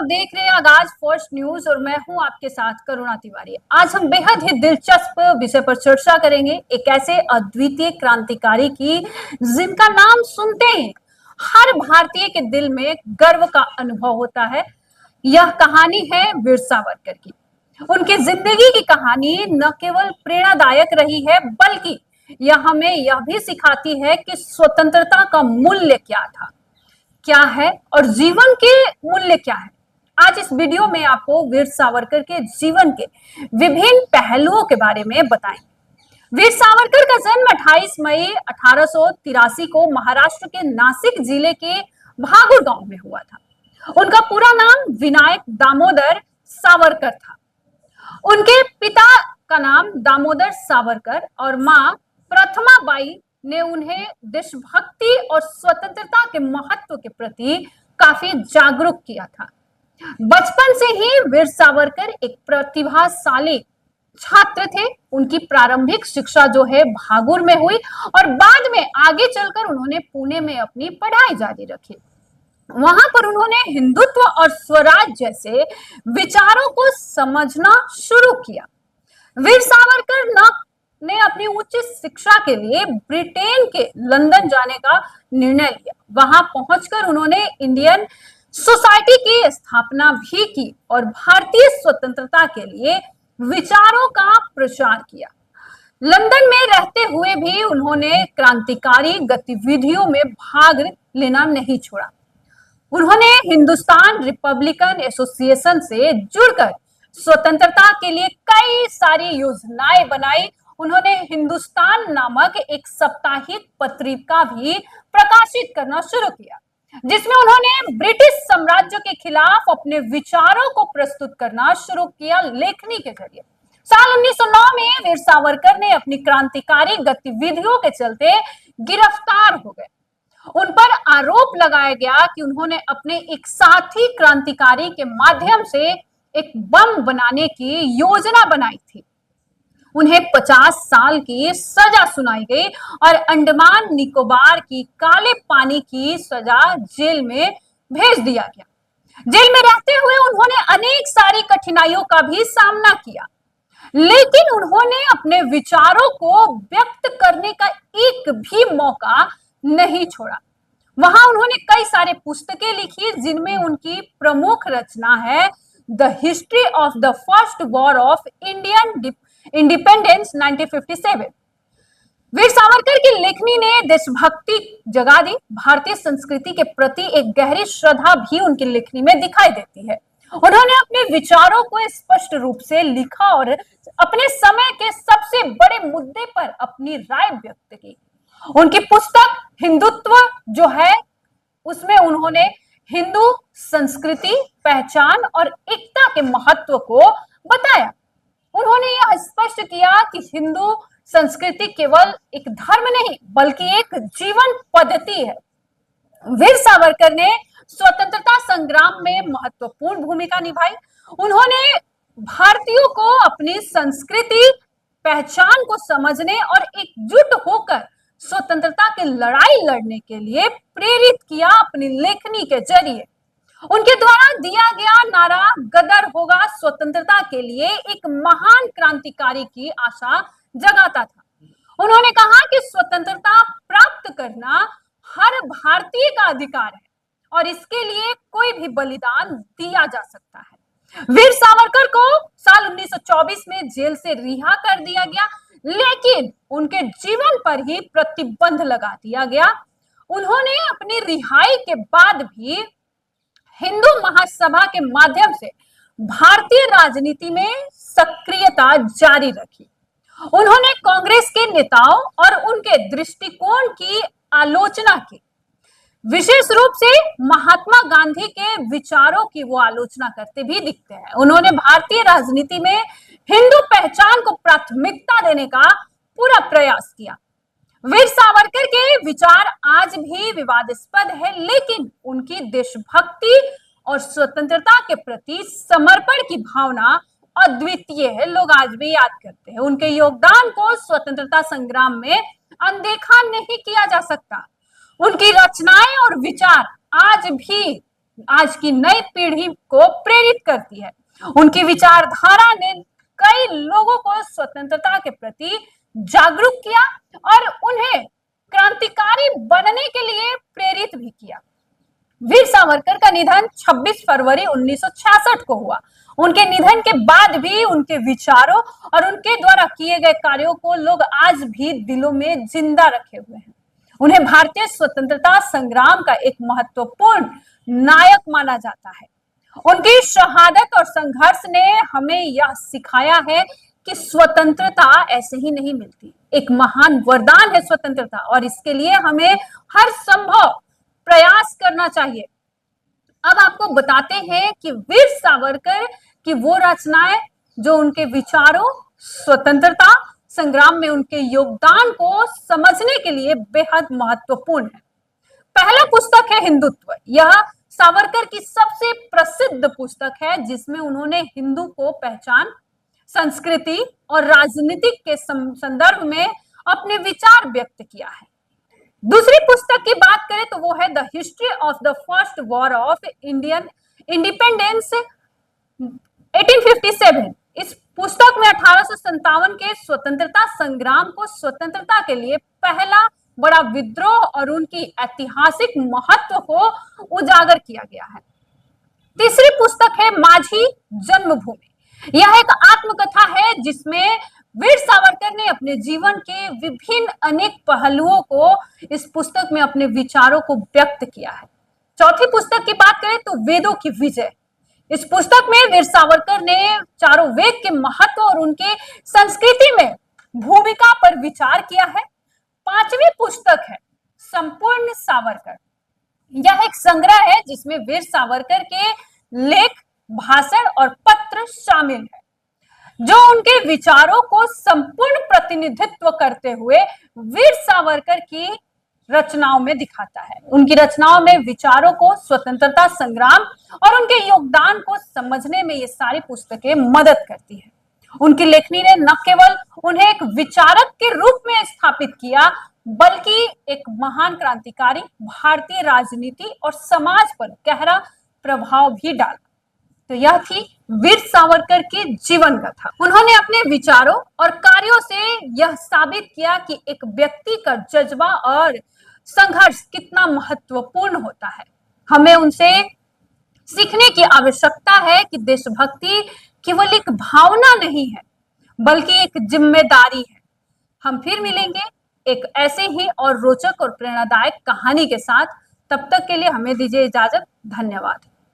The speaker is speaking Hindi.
देख रहे हैं आगाज फर्स्ट न्यूज और मैं हूं आपके साथ करुणा तिवारी। आज हम बेहद ही दिलचस्प विषय पर चर्चा करेंगे, एक ऐसे अद्वितीय क्रांतिकारी की जिनका नाम सुनते ही हर भारतीय के दिल में गर्व का अनुभव होता है। यह कहानी है वीर सावरकर की। उनकी जिंदगी की कहानी न केवल प्रेरणादायक रही है बल्कि यह हमें यह भी सिखाती है कि स्वतंत्रता का मूल्य क्या है और जीवन के मूल्य क्या है। आज इस वीडियो में आपको वीर सावरकर के जीवन के विभिन्न पहलुओं के बारे में बताएंगे। वीर सावरकर का जन्म 28 मई 1883 को महाराष्ट्र के नासिक जिले के भागुर गांव में हुआ था। उनका पूरा नाम विनायक दामोदर सावरकर था। उनके पिता का नाम दामोदर सावरकर और मां प्रथमा बाई ने उन्हें देशभक्ति और स्वतंत्रता के महत्व के प्रति काफी जागरूक किया था। बचपन से ही वीर सावरकर एक प्रतिभाशाली छात्र थे। उनकी प्रारंभिक शिक्षा जो है भागुर में हुई और बाद में आगे चलकर उन्होंने पुणे में अपनी पढ़ाई जारी रखी। वहां पर उन्होंने हिंदुत्व और स्वराज जैसे विचारों को समझना शुरू किया। वीर सावरकर ने अपनी उच्च शिक्षा के लिए ब्रिटेन के लंदन जाने का निर्णय लिया। वहां पहुंचकर उन्होंने इंडियन सोसाइटी की स्थापना भी की और भारतीय स्वतंत्रता के लिए विचारों का प्रचार किया। लंदन में रहते हुए भी उन्होंने क्रांतिकारी गतिविधियों में भाग लेना नहीं छोड़ा। उन्होंने हिंदुस्तान रिपब्लिकन एसोसिएशन से जुड़कर स्वतंत्रता के लिए कई सारी योजनाएं बनाई। उन्होंने हिंदुस्तान नामक एक साप्ताहिक पत्रिका भी प्रकाशित करना शुरू किया, जिसमें उन्होंने ब्रिटिश साम्राज्य के खिलाफ अपने विचारों को प्रस्तुत करना शुरू किया लेखनी के जरिए। साल 1909 में वीर सावरकर ने अपनी क्रांतिकारी गतिविधियों के चलते गिरफ्तार हो गए। उन पर आरोप लगाया गया कि उन्होंने अपने एक साथी क्रांतिकारी के माध्यम से एक बम बनाने की योजना बनाई थी। उन्हें 50 साल की सजा सुनाई गई और अंडमान निकोबार की काले पानी की सजा जेल में भेज दिया गया। जेल में रहते हुए उन्होंने अनेक सारी कठिनाइयों का भी सामना किया, लेकिन उन्होंने अपने विचारों को व्यक्त करने का एक भी मौका नहीं छोड़ा। वहां उन्होंने कई सारे पुस्तकें लिखी, जिनमें उनकी प्रमुख रचना है the history of the first war of Indian independence 1957। Veer Savarkar की लेखनी ने देशभक्ति जगा दी। भारतीय संस्कृति के प्रति एक गहरी श्रद्धा भी उनकी लेखनी में दिखाई देती है। उन्होंने अपने विचारों को स्पष्ट रूप से लिखा और अपने समय के सबसे बड़े मुद्दे पर अपनी राय व्यक्त की। उनकी पुस्तक हिंदुत्व जो है, उसमें उन्होंने हिंदू संस्कृति, पहचान और एकता के महत्व को बताया। उन्होंने यह स्पष्ट किया कि हिंदू संस्कृति केवल एक धर्म नहीं बल्कि एक जीवन पद्धति है। वीर सावरकर ने स्वतंत्रता संग्राम में महत्वपूर्ण भूमिका निभाई। उन्होंने भारतीयों को अपनी संस्कृति, पहचान को समझने और एकजुट होकर स्वतंत्रता की लड़ाई लड़ने के लिए प्रेरित किया अपनी लेखनी के जरिए। उनके द्वारा दिया गया नारा गदर होगा स्वतंत्रता के लिए एक महान क्रांतिकारी की आशा जगाता था। उन्होंने कहा कि स्वतंत्रता प्राप्त करना हर भारतीय का अधिकार है और इसके लिए कोई भी बलिदान दिया जा सकता है। वीर सावरकर को साल 1924 में जेल से रिहा कर दिया गया, लेकिन उनके जीवन पर ही प्रतिबंध लगा दिया गया। उन्होंने अपनी रिहाई के बाद भी हिंदू महासभा के माध्यम से भारतीय राजनीति में सक्रियता जारी रखी। उन्होंने कांग्रेस के नेताओं और उनके दृष्टिकोण की आलोचना की। विशेष रूप से महात्मा गांधी के विचारों की वो आलोचना करते भी दिखते हैं। उन्होंने भारतीय राजनीति में हिंदू पहचान को प्राथमिकता देने का पूरा प्रयास किया। वीर सावरकर के विचार आज भी विवादास्पद है, लेकिन उनकी देशभक्ति और स्वतंत्रता के प्रति समर्पण की भावना अद्वितीय है। लोग आज भी याद करते हैं। उनके योगदान को स्वतंत्रता संग्राम में अनदेखा नहीं किया जा सकता। उनकी रचनाएं और विचार आज भी आज की नई पीढ़ी को प्रेरित करती है। उनकी विचारधारा ने कई लोगों को स्वतंत्रता के प्रति जागरूक किया और उन्हें क्रांतिकारी बनने के लिए प्रेरित भी किया। वीर सावरकर का निधन 26 फरवरी 1966 को हुआ। उनके निधन के बाद भी उनके विचारों और उनके द्वारा किए गए कार्यों को लोग आज भी दिलों में जिंदा रखे हुए हैं। उन्हें भारतीय स्वतंत्रता संग्राम का एक महत्वपूर्ण नायक माना जाता है। उनकी शहादत और संघर्ष ने हमें यह सिखाया है कि स्वतंत्रता ऐसे ही नहीं मिलती, एक महान वरदान है स्वतंत्रता, और इसके लिए हमें हर संभव प्रयास करना चाहिए। अब आपको बताते हैं कि वीर सावरकर की वो रचनाएं जो उनके विचारों, स्वतंत्रता संग्राम में उनके योगदान को समझने के लिए बेहद महत्वपूर्ण है। पहला पुस्तक है हिंदुत्व। यह सावरकर की सबसे प्रसिद्ध पुस्तक है जिसमें उन्होंने हिंदू को पहचान, संस्कृति और राजनीति के संदर्भ में अपने विचार व्यक्त किया है। दूसरी पुस्तक की बात करें तो वो है the history of the first war of Indian independence 1857। इस पुस्तक में 1857 के स्वतंत्रता संग्राम को स्वतंत्रता के लिए पहला बड़ा विद्रोह और उनकी ऐतिहासिक महत्व को उजागर किया गया है। तीसरी पुस्तक है माझी जन्मभूमि। यह एक आत्मकथा है जिसमें वीर सावरकर ने अपने जीवन के विभिन्न अनेक पहलुओं को इस पुस्तक में अपने विचारों को व्यक्त किया है। चौथी पुस्तक की बात करें तो वेदों की विजय। इस पुस्तक में वीर सावरकर ने चारों वेद के महत्व और उनके संस्कृति में भूमिका पर विचार किया है। पांचवी पुस्तक है संपूर्ण सावरकर। यह एक संग्रह है जिसमें वीर सावरकर के लेख, भाषण और पत्र शामिल है जो उनके विचारों को संपूर्ण प्रतिनिधित्व करते हुए वीर सावरकर की रचनाओं में दिखाता है। उनकी रचनाओं में विचारों को, स्वतंत्रता संग्राम और उनके योगदान को समझने में ये सारी पुस्तकें मदद करती है। उनकी लेखनी ने न केवल उन्हें एक विचारक के रूप में स्थापित किया बल्कि एक महान क्रांतिकारी, भारतीय राजनीति और समाज पर गहरा प्रभाव भी डाला। तो यह थी वीर सावरकर की जीवन कथा। उन्होंने अपने विचारों और कार्यों से यह साबित किया कि एक व्यक्ति का जज्बा और संघर्ष कितना महत्वपूर्ण होता है। हमें उनसे सीखने की आवश्यकता है कि देशभक्ति केवल एक भावना नहीं है बल्कि एक जिम्मेदारी है। हम फिर मिलेंगे एक ऐसे ही और रोचक और प्रेरणादायक कहानी के साथ। तब तक के लिए हमें दीजिए इजाजत। धन्यवाद।